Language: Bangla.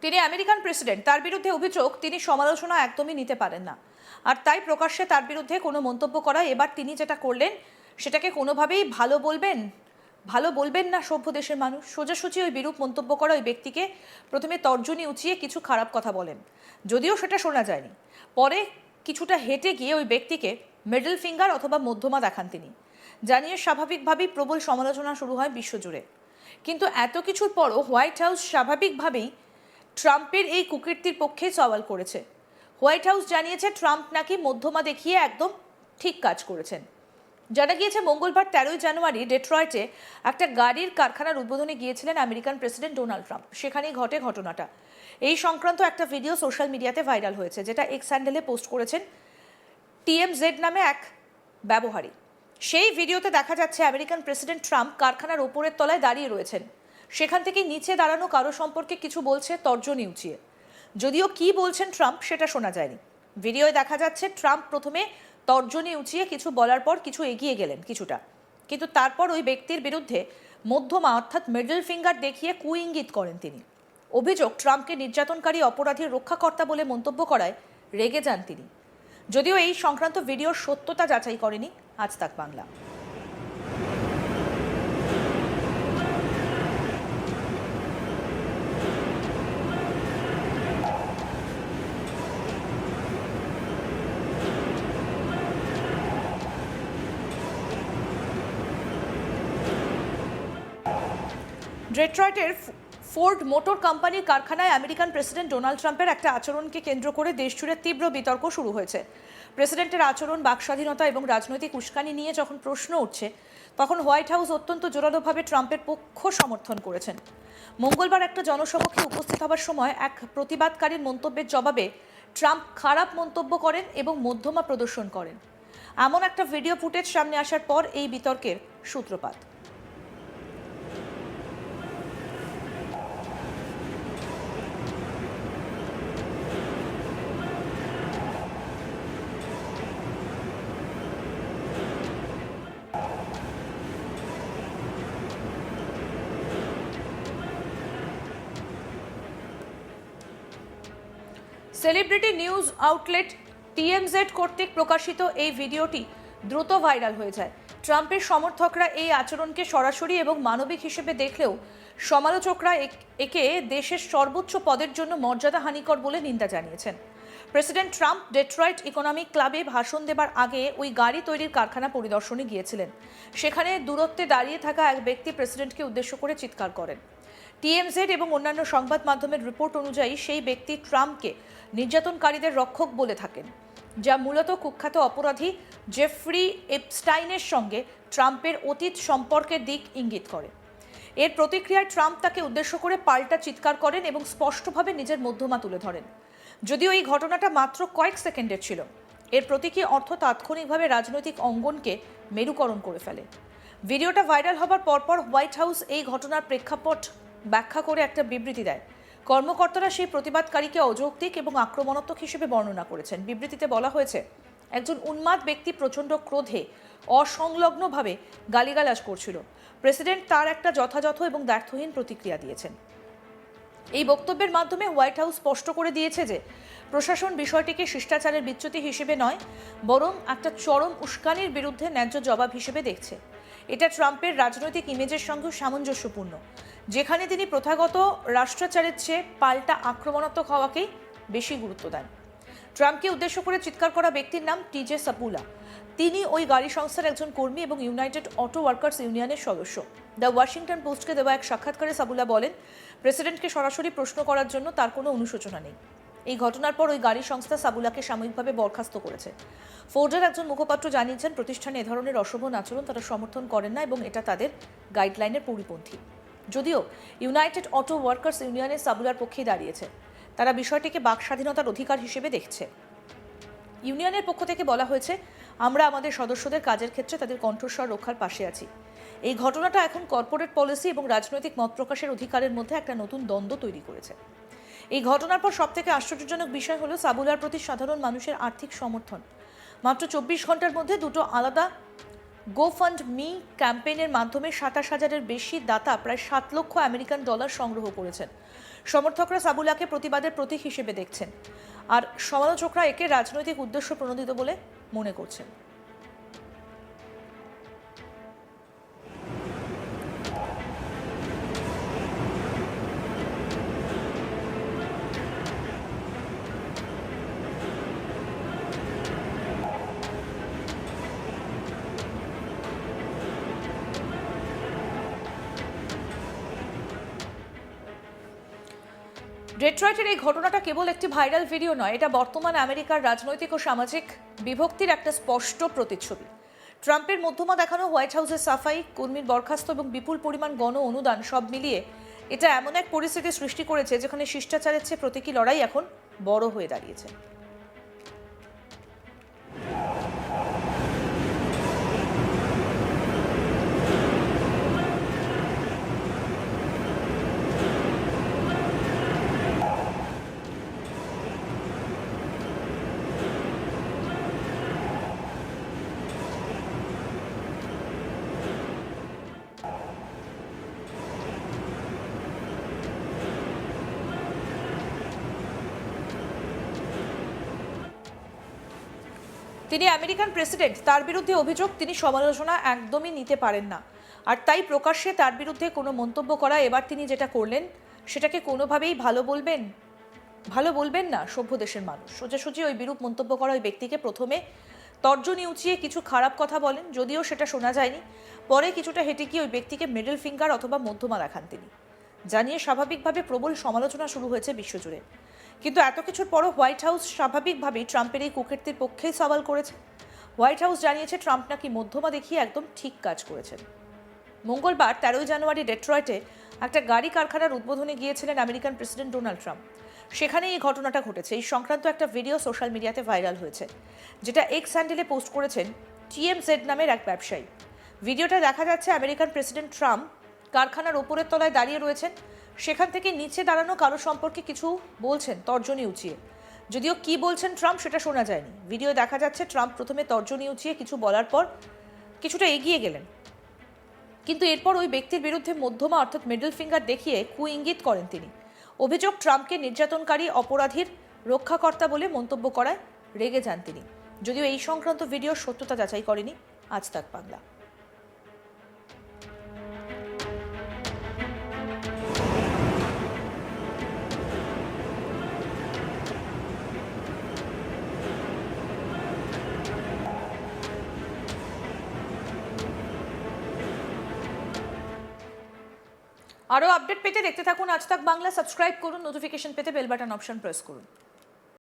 তিনি আমেরিকান প্রেসিডেন্ট, তার বিরুদ্ধে অভিযোগ তিনি সমালোচনা একদমই নিতে পারেন না, আর তাই প্রকাশ্যে তার বিরুদ্ধে কোনো মন্তব্য করা এবার তিনি যেটা করলেন সেটাকে কোনোভাবেই ভালো বলবেন না সভ্য দেশের মানুষ। সোজাসুজি ওই বিরূপ মন্তব্য করা ওই ব্যক্তিকে প্রথমে তর্জনী উঁচিয়ে কিছু খারাপ কথা বলেন, যদিও সেটা শোনা যায়নি। পরে কিছুটা হেঁটে গিয়ে ওই ব্যক্তিকে মিডল ফিঙ্গার অথবা মধ্যমা দেখান তিনি, জানিয়ে স্বাভাবিকভাবেই প্রবল সমালোচনা শুরু হয় বিশ্বজুড়ে। কিন্তু এত কিছুর পরও হোয়াইট হাউস স্বাভাবিকভাবেই ট্রাম্পের এই কুকীর্তির পক্ষে সওয়াল করেছে। হোয়াইট হাউস জানিয়েছে ট্রাম্প নাকি মধ্যমা দেখিয়ে একদম ঠিক কাজ করেছেন। জানা গিয়েছে মঙ্গলবার 13 জানুয়ারি ডেট্রয়েটে একটা গাড়ির কারখানার উদ্বোধনে গিয়েছিলেন আমেরিকান প্রেসিডেন্ট ডোনাল্ড ট্রাম্প। সেখানেই ঘটে ঘটনাটা। এই সংক্রান্ত একটা ভিডিও সোশ্যাল মিডিয়াতে ভাইরাল হয়েছে, যেটা এক্স হ্যান্ডেলে পোস্ট করেছেন TMZ নামে এক ব্যবহারী। সেই ভিডিওতে দেখা যাচ্ছে আমেরিকান প্রেসিডেন্ট ট্রাম্প কারখানার ওপরের তলায় দাঁড়িয়ে রয়েছেন। সেখান থেকে নিচে দাঁড়ানো কারো সম্পর্কে কিছু বলছে তর্জনী উঁচিয়ে, যদিও কি বলছেন ট্রাম্প সেটা শোনা যায়নি। ভিডিওয় দেখা যাচ্ছে ট্রাম্প প্রথমে তর্জনী উঁচিয়ে কিছু বলার পর কিছু এগিয়ে গেলেন কিছুটা, কিন্তু তারপর ওই ব্যক্তির বিরুদ্ধে মধ্যমা অর্থাৎ মিডল ফিঙ্গার দেখিয়ে কুইঙ্গিত করেন তিনি। অভিযোগ ট্রাম্পকে নির্যাতনকারী অপরাধীর রক্ষাকর্তা বলে মন্তব্য করায় রেগে যান তিনি। যদিও এই সংক্রান্ত ভিডিওর সত্যতা যাচাই করেনি আজ তাক বাংলা। ডেট্রয়েটের ফোর্ড মোটর কোম্পানির কারখানায় আমেরিকান প্রেসিডেন্ট ডোনাল্ড ট্রাম্পের একটা আচরণকে কেন্দ্র করে দেশজুড়ে তীব্র বিতর্ক শুরু হয়েছে। প্রেসিডেন্টের আচরণ, বাকস্বাধীনতা এবং রাজনৈতিক উস্কানি নিয়ে যখন প্রশ্ন উঠছে, তখন হোয়াইট হাউস অত্যন্ত জোরালোভাবে ট্রাম্পের পক্ষ সমর্থন করেছেন। মঙ্গলবার একটা জনসমক্ষে উপস্থিত হবার সময় এক প্রতিবাদকারীর মন্তব্যের জবাবে ট্রাম্প খারাপ মন্তব্য করেন এবং মধ্যমা প্রদর্শন করেন। এমন একটা ভিডিও ফুটেজ সামনে আসার পর এই বিতর্কের সূত্রপাত। সেলিব্রিটি নিউজ আউটলেট TMZ কর্তৃক প্রকাশিত এই ভিডিওটি দ্রুত ভাইরাল হয়ে যায়। ট্রাম্পের সমর্থকরা এই আচরণকে সরাসরি এবং মানবিক হিসেবে দেখলেও সমালোচকরা একে দেশের সর্বোচ্চ পদের জন্য মর্যাদাহানিকর বলে নিন্দা জানিয়েছেন। প্রেসিডেন্ট ট্রাম্প ডেট্রয়েট ইকোনমিক ক্লাবে ভাষণ দেবার আগে ওই গাড়ি তৈরির কারখানা পরিদর্শনে গিয়েছিলেন। সেখানে দূরত্বে দাঁড়িয়ে থাকা এক ব্যক্তি প্রেসিডেন্টকে উদ্দেশ্য করে চিৎকার করেন। TMZ এবং অন্যান্য সংবাদ মাধ্যমের রিপোর্ট অনুযায়ী সেই ব্যক্তি ট্রাম্পকে নির্যাতনকারীদের রক্ষক বলে থাকেন, যা মূলত কুখ্যাত অপরাধী জেফ্রি এপস্টাইনের সঙ্গে ট্রাম্পের অতীত সম্পর্কের দিক ইঙ্গিত করে। এর প্রতিক্রিয়ায় ট্রাম্প তাকে উদ্দেশ্য করে পাল্টা চিৎকার করেন এবং স্পষ্টভাবে নিজের মধ্যমা তুলে ধরেন। যদিও এই ঘটনাটা মাত্র কয়েক সেকেন্ডের ছিল, এর প্রতীকী অর্থ তাৎক্ষণিকভাবে রাজনৈতিক অঙ্গনকে মেরুকরণ করে ফেলে। ভিডিওটা ভাইরাল হবার পরপর হোয়াইট হাউস এই ঘটনার প্রেক্ষাপট ব্যাখ্যা করে একটা বিবৃতি দেয়। কর্মকর্তারা সেই প্রতিবাদকারীকে অযৌক্তিক এবং আক্রমণাত্মক হিসেবে বর্ণনা করেছেন। বিবৃতিতে বলা হয়েছে, একজন উন্মাদ ব্যক্তি প্রচণ্ড ক্রোধে অসংলগ্নভাবে গালিগালাজ করছিল। প্রেসিডেন্ট তার একটা যথাযথ এবং দ্ব্যর্থহীন প্রতিক্রিয়া দিয়েছেন। এই বক্তব্যের মাধ্যমে হোয়াইট হাউস স্পষ্ট করে দিয়েছে যে প্রশাসন বিষয়টিকে শিষ্টাচারের বিচ্যুতি হিসেবে নয়, বরং একটা চরম উস্কানির বিরুদ্ধে ন্যায্য জবাব হিসেবে দেখছে। এটা ট্রাম্পের রাজনৈতিক ইমেজের সঙ্গে সামঞ্জস্যপূর্ণ, যেখানে তিনি প্রথাগত রাষ্ট্রাচারের চেয়ে পাল্টা আক্রমণাত্মক হওয়াকেই বেশি গুরুত্ব দেন। ট্রাম্পকে উদ্দেশ্য করে চিৎকার করা ব্যক্তির নাম TJ সাপুলা। তিনি ওই গাড়ি সংস্থার একজন কর্মী এবং ইউনাইটেড অটো ওয়ার্কার্স ইউনিয়নের সদস্য। দ্য ওয়াশিংটন পোস্টকে দেওয়া এক সাক্ষাৎকারে সাবুলা বলেন, প্রেসিডেন্টকে সরাসরি প্রশ্ন করার জন্য তার কোনো অনুশোচনা নেই। এই ঘটনার পর ওই গাড়ি সংস্থা সাবুলাকে সাময়িকভাবে বরখাস্ত করেছে। ফোর্ডের একজন মুখপাত্র জানিয়েছেন, প্রতিষ্ঠানে এ ধরনের অশোভন আচরণ তারা সমর্থন করেন না এবং এটা তাদের গাইডলাইনের পরিপন্থী। যদিও ইউনাইটেড অটো ওয়ার্কার্স ইউনিয়নের সাবুলার পক্ষেই দাঁড়িয়েছে, তারা বিষয়টিকে বাকস্বাধীনতার অধিকার হিসেবে দেখছে। ইউনিয়নের পক্ষ থেকে বলা হয়েছে, আমরা আমাদের সদস্যদের কাজের ক্ষেত্রে তাদের কণ্ঠস্বর রক্ষার পাশে আছি। এই ঘটনাটা এখন কর্পোরেট পলিসি এবং রাজনৈতিক মত প্রকাশের অধিকারের মধ্যে একটা নতুন দ্বন্দ্ব তৈরি করেছে। এই ঘটনার পর সবথেকে আশ্চর্যজনক বিষয় হলো সাবুলার প্রতি সাধারণ মানুষের আর্থিক সমর্থন। মাত্র 24 ঘন্টার মধ্যে দুটো আলাদা গোফান্ডমি ক্যাম্পেইনের মাধ্যমে ২৭,০০০-এর বেশি দাতা প্রায় $7 লক্ষ আমেরিকান ডলার সংগ্রহ করেছেন। সমর্থকরা সাবুলাকে প্রতিবাদের প্রতীক হিসেবে দেখছেন, আর সমালোচকরা একে রাজনৈতিক উদ্দেশ্য প্রণোদিত বলে মনে করছেন। ডেট্রয়েটের এই ঘটনাটা কেবল একটি ভাইরাল ভিডিও নয়, এটা বর্তমান আমেরিকার রাজনৈতিক ও সামাজিক বিভক্তির একটা স্পষ্ট প্রতিচ্ছবি। ট্রাম্পের মধ্যমা দেখানো, হোয়াইট হাউসের সাফাই, কর্মীর বরখাস্ত এবং বিপুল পরিমাণ গণ অনুদান সব মিলিয়ে এটা এমন এক পরিস্থিতি সৃষ্টি করেছে যেখানে শিষ্টাচারের চেয়ে প্রতীকী লড়াই এখন বড় হয়ে দাঁড়িয়েছে। তিনি আমেরিকান প্রেসিডেন্ট, তার বিরুদ্ধে অভিযোগ, তিনি সমালোচনা একদমই নিতে পারেন না, আর তাই প্রকাশ্যে তার বিরুদ্ধে কোনো মন্তব্য করা, এবার তিনি যেটা করলেন সেটাকে কোনোভাবেই ভালো বলবেন না সভ্য দেশের মানুষ। সোজাসুজি ওই বিরূপ মন্তব্য করা ওই ব্যক্তিকে প্রথমে তর্জনী উঁচিয়ে কিছু খারাপ কথা বলেন, যদিও সেটা শোনা যায়নি। পরে কিছুটা হেঁটে গিয়ে ওই ব্যক্তিকে মিডল ফিঙ্গার অথবা মধ্যমা দেখান তিনি, জানিয়ে স্বাভাবিকভাবে প্রবল সমালোচনা শুরু হয়েছে বিশ্বজুড়ে। কিন্তু এত কিছুর পরও হোয়াইট হাউস স্বাভাবিকভাবেই ট্রাম্পের এই কুকীর্তির পক্ষেই সওয়াল করেছে। হোয়াইট হাউস জানিয়েছে ট্রাম্প নাকি মধ্যমা দেখিয়ে একদম ঠিক কাজ করেছেন। মঙ্গলবার 13 জানুয়ারি ডেট্রয়েটে একটা গাড়ি কারখানার উদ্বোধনে গিয়েছিলেন আমেরিকান প্রেসিডেন্ট ডোনাল্ড ট্রাম্প। সেখানে এই ঘটনাটা ঘটেছে। এই সংক্রান্ত একটা ভিডিও সোশ্যাল মিডিয়াতে ভাইরাল হয়েছে, যেটা এক্স হ্যান্ডেলে পোস্ট করেছেন TMZ নামের এক ব্যবসায়ী। ভিডিওটা দেখা যাচ্ছে আমেরিকান প্রেসিডেন্ট ট্রাম্প কারখানার ওপরের তলায় দাঁড়িয়ে রয়েছেন, সেখান থেকে নিচে দাঁড়ানো কারো সম্পর্কে কিছু বলছেন তর্জনী উঁচিয়ে। যদিও কি বলছেন ট্রাম্প সেটা শোনা যায়নি। ভিডিও দেখা যাচ্ছে ট্রাম্প প্রথমে তর্জনী উঁচিয়ে কিছু বলার পর কিছুটা এগিয়ে গেলেন, কিন্তু এরপর ওই ব্যক্তির বিরুদ্ধে মধ্যমা অর্থাৎ মিডল ফিঙ্গার দেখিয়ে ইঙ্গিত করেন তিনি। অভিযোগ, ট্রাম্পকে নির্যাতনকারী অপরাধীর রক্ষাকর্তা বলে মন্তব্য করায় রেগে যান তিনি। যদিও এই সংক্রান্ত ভিডিওর সত্যতা যাচাই করেনি আজ তাক বাংলা। আরও আপডেট পেতে দেখতে থাকুন আজ তাক বাংলা। সাবস্ক্রাইব করুন, নোটিফিকেশন পেতে বেল বাটন অপশন প্রেস করুন।